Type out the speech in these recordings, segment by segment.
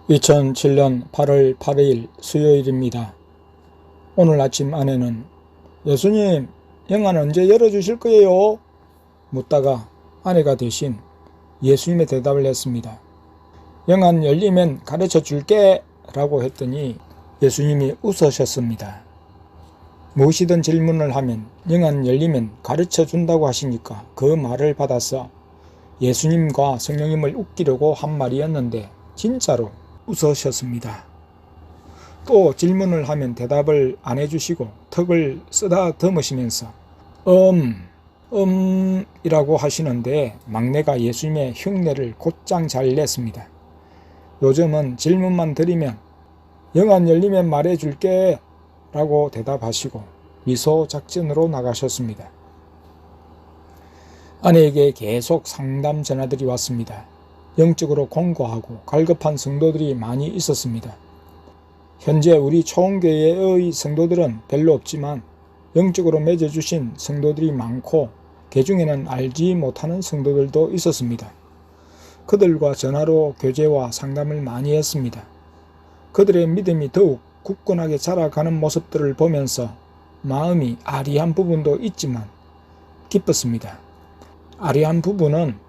2007년 8월 8일 수요일입니다. 오늘 아침 아내는 예수님, 영안 언제 열어주실 거예요? 묻다가 아내가 대신 예수님의 대답을 했습니다. 영안 열리면 가르쳐 줄게 라고 했더니 예수님이 웃으셨습니다. 무엇이든 질문을 하면 영안 열리면 가르쳐 준다고 하시니까 그 말을 받아서 예수님과 성령님을 웃기려고 한 말이었는데 진짜로 웃으셨습니다. 또 질문을 하면 대답을 안 해주시고 턱을 쓰다듬으시면서 이라고 하시는데 막내가 예수님의 흉내를 곧장 잘 냈습니다. 요즘은 질문만 드리면 영안 열리면 말해줄게 라고 대답하시고 미소 작전으로 나가셨습니다. 아내에게 계속 상담 전화들이 왔습니다. 영적으로 공고하고 갈급한 성도들이 많이 있었습니다. 현재 우리 초원교회의 성도들은 별로 없지만 영적으로 맺어주신 성도들이 많고 그 중에는 알지 못하는 성도들도 있었습니다. 그들과 전화로 교제와 상담을 많이 했습니다. 그들의 믿음이 더욱 굳건하게 자라가는 모습들을 보면서 마음이 아리한 부분도 있지만 기뻤습니다. 아리한 부분은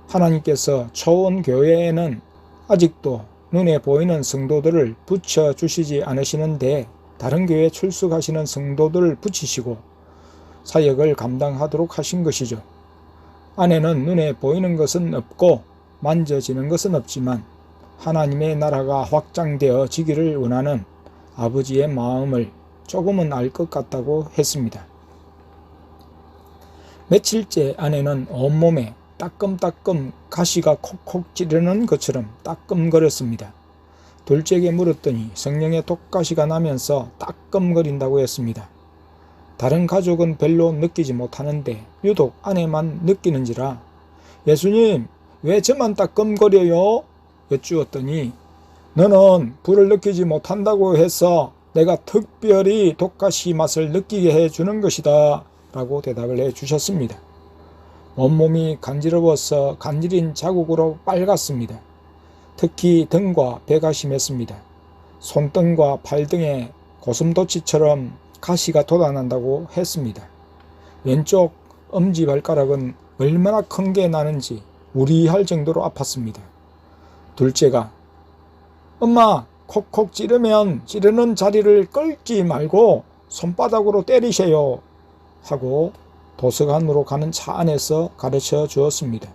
하나님께서 초원교회에는 아직도 눈에 보이는 성도들을 붙여주시지 않으시는데 다른 교회에 출석하시는 성도들을 붙이시고 사역을 감당하도록 하신 것이죠. 안에는 눈에 보이는 것은 없고 만져지는 것은 없지만 하나님의 나라가 확장되어지기를 원하는 아버지의 마음을 조금은 알 것 같다고 했습니다. 며칠째 아내는 온몸에 따끔따끔 가시가 콕콕 찌르는 것처럼 따끔거렸습니다. 둘째에게 물었더니 성령의 독가시가 나면서 따끔거린다고 했습니다. 다른 가족은 별로 느끼지 못하는데 유독 아내만 느끼는지라 예수님, 왜 저만 따끔거려요? 여쭈었더니 너는 불을 느끼지 못한다고 해서 내가 특별히 독가시 맛을 느끼게 해주는 것이다 라고 대답을 해주셨습니다. 온몸이 간지러워서 간지린 자국으로 빨갛습니다. 특히 등과 배가 심했습니다. 손등과 팔등에 고슴도치처럼 가시가 돋아난다고 했습니다. 왼쪽 엄지발가락은 얼마나 큰 게 나는지 우리할 정도로 아팠습니다. 둘째가 엄마, 콕콕 찌르면 찌르는 자리를 끌지 말고 손바닥으로 때리세요 하고 도서관으로 가는 차 안에서 가르쳐 주었습니다.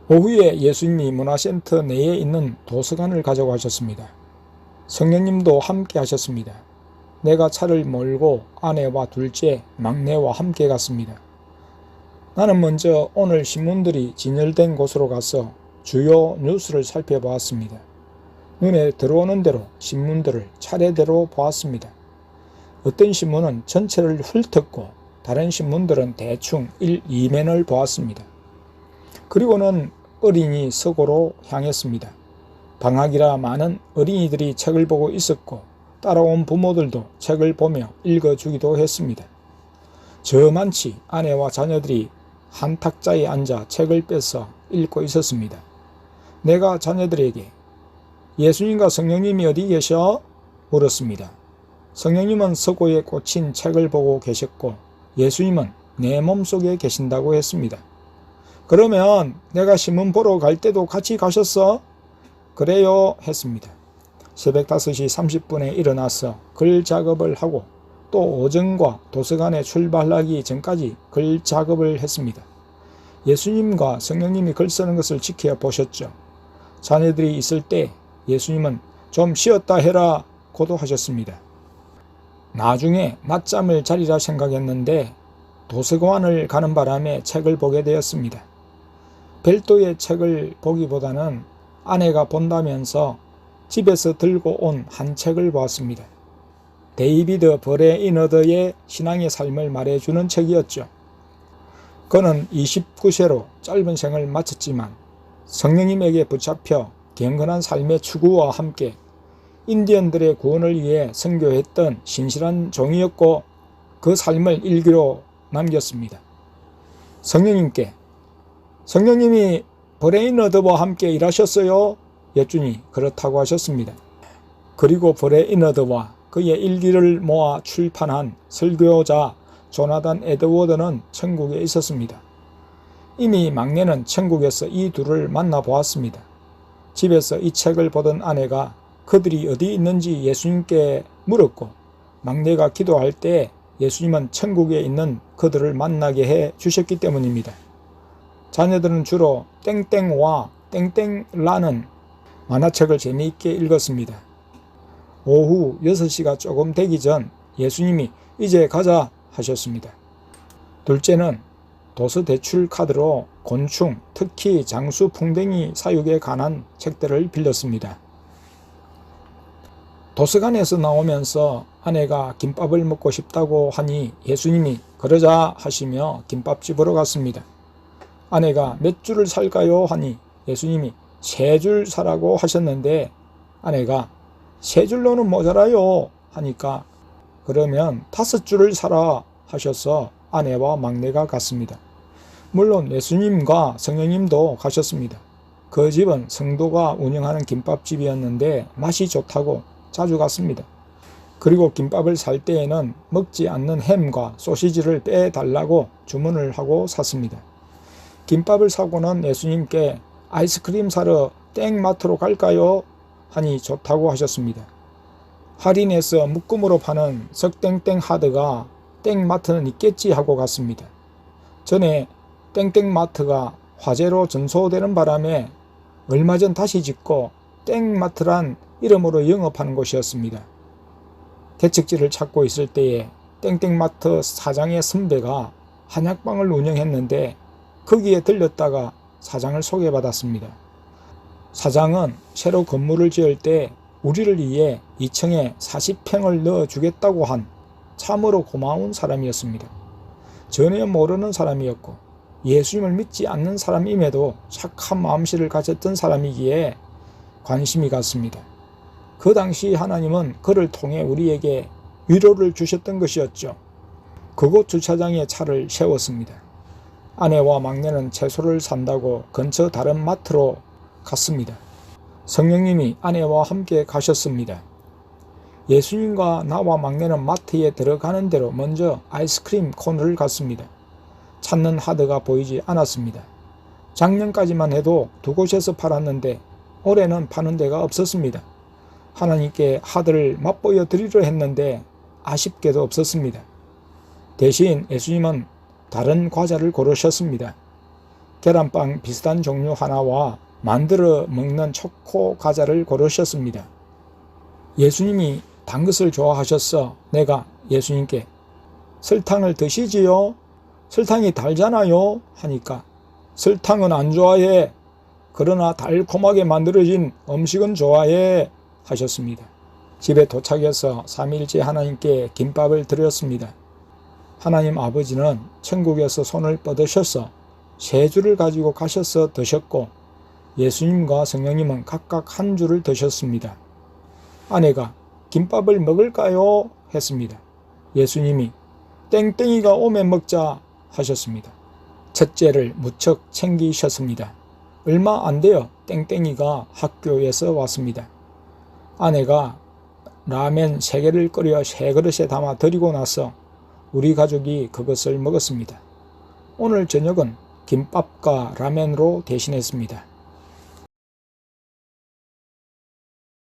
오후에 예수님이 문화센터 내에 있는 도서관을 가져가셨습니다. 성령님도 함께 하셨습니다. 내가 차를 몰고 아내와 둘째, 막내와 함께 갔습니다. 나는 먼저 오늘 신문들이 진열된 곳으로 가서 주요 뉴스를 살펴보았습니다. 눈에 들어오는 대로 신문들을 차례대로 보았습니다. 어떤 신문은 전체를 훑었고 다른 신문들은 대충 1, 2면을 보았습니다. 그리고는 어린이 서고로 향했습니다. 방학이라 많은 어린이들이 책을 보고 있었고 따라온 부모들도 책을 보며 읽어주기도 했습니다. 저만치 아내와 자녀들이 한 탁자에 앉아 책을 빼서 읽고 있었습니다. 내가 자녀들에게 예수님과 성령님이 어디 계셔? 물었습니다. 성령님은 서고에 꽂힌 책을 보고 계셨고 예수님은 내 몸속에 계신다고 했습니다. 그러면 내가 신문 보러 갈 때도 같이 가셨어? 그래요 했습니다. 새벽 5시 30분에 일어나서 글 작업을 하고 또 오전과 도서관에 출발하기 전까지 글 작업을 했습니다. 예수님과 성령님이 글 쓰는 것을 지켜보셨죠. 자녀들이 있을 때 예수님은 좀 쉬었다 해라 고도 하셨습니다. 나중에 낮잠을 자리라 생각했는데 도서관을 가는 바람에 책을 보게 되었습니다. 별도의 책을 보기보다는 아내가 본다면서 집에서 들고 온 한 책을 보았습니다. 데이비드 버레이너드의 신앙의 삶을 말해주는 책이었죠. 그는 29세로 짧은 생을 마쳤지만 성령님에게 붙잡혀 경건한 삶의 추구와 함께 인디언들의 구원을 위해 선교했던 신실한 종이었고 그 삶을 일기로 남겼습니다. 성령님이 버레이너드와 함께 일하셨어요? 예준이 그렇다고 하셨습니다. 그리고 브레이너드와 그의 일기를 모아 출판한 설교자 조나단 에드워드는 천국에 있었습니다. 이미 막내는 천국에서 이 둘을 만나보았습니다. 집에서 이 책을 보던 아내가 그들이 어디 있는지 예수님께 물었고, 막내가 기도할 때 예수님은 천국에 있는 그들을 만나게 해 주셨기 때문입니다. 자녀들은 주로 땡땡와 땡땡라는 만화책을 재미있게 읽었습니다. 오후 6시가 조금 되기 전 예수님이 이제 가자 하셨습니다. 둘째는 도서 대출 카드로 곤충, 특히 장수, 풍뎅이 사육에 관한 책들을 빌렸습니다. 도서관에서 나오면서 아내가 김밥을 먹고 싶다고 하니 예수님이 그러자 하시며 김밥집으로 갔습니다. 아내가 몇 줄을 살까요? 하니 예수님이 3줄 사라고 하셨는데 아내가 3줄로는 모자라요 하니까 그러면 5줄을 사라 하셔서 아내와 막내가 갔습니다. 물론 예수님과 성령님도 가셨습니다. 그 집은 성도가 운영하는 김밥집이었는데 맛이 좋다고 자주 갔습니다. 그리고 김밥을 살 때에는 먹지 않는 햄과 소시지를 빼달라고 주문을 하고 샀습니다. 김밥을 사고는 예수님께 아이스크림 사러 땡마트로 갈까요? 하니 좋다고 하셨습니다. 할인해서 묶음으로 파는 석땡땡 하드가 땡마트는 있겠지 하고 갔습니다. 전에 땡땡마트가 화재로 전소되는 바람에 얼마 전 다시 짓고 땡마트란 이름으로 영업하는 곳이었습니다. 개척지를 찾고 있을 때에 땡땡마트 사장의 선배가 한약방을 운영했는데 거기에 들렸다가 사장을 소개받았습니다. 사장은 새로 건물을 지을 때 우리를 위해 2층에 40평을 넣어주겠다고 한 참으로 고마운 사람이었습니다. 전혀 모르는 사람이었고 예수님을 믿지 않는 사람임에도 착한 마음씨를 가졌던 사람이기에 관심이 갔습니다. 그 당시 하나님은 그를 통해 우리에게 위로를 주셨던 것이었죠. 그곳 주차장에 차를 세웠습니다. 아내와 막내는 채소를 산다고 근처 다른 마트로 갔습니다. 성령님이 아내와 함께 가셨습니다. 예수님과 나와 막내는 마트에 들어가는 대로 먼저 아이스크림 코너를 갔습니다. 찾는 하드가 보이지 않았습니다. 작년까지만 해도 2곳에서 팔았는데 올해는 파는 데가 없었습니다. 하나님께 하드를 맛보여 드리려 했는데 아쉽게도 없었습니다. 대신 예수님은 다른 과자를 고르셨습니다. 계란빵 비슷한 종류 하나와 만들어 먹는 초코 과자를 고르셨습니다. 예수님이 단 것을 좋아하셔서 내가 예수님께 설탕을 드시지요? 설탕이 달잖아요? 하니까 설탕은 안 좋아해. 그러나 달콤하게 만들어진 음식은 좋아해 하셨습니다. 집에 도착해서 3일째 하나님께 김밥을 드렸습니다. 하나님 아버지는 천국에서 손을 뻗으셔서 3줄을 가지고 가셔서 드셨고 예수님과 성령님은 각각 1줄을 드셨습니다. 아내가 김밥을 먹을까요? 했습니다. 예수님이 땡땡이가 오면 먹자 하셨습니다. 첫째를 무척 챙기셨습니다. 얼마 안 돼요. 땡땡이가 학교에서 왔습니다. 아내가 라면 3개를 끓여 3그릇에 담아 드리고 나서 우리 가족이 그것을 먹었습니다. 오늘 저녁은 김밥과 라면으로 대신했습니다.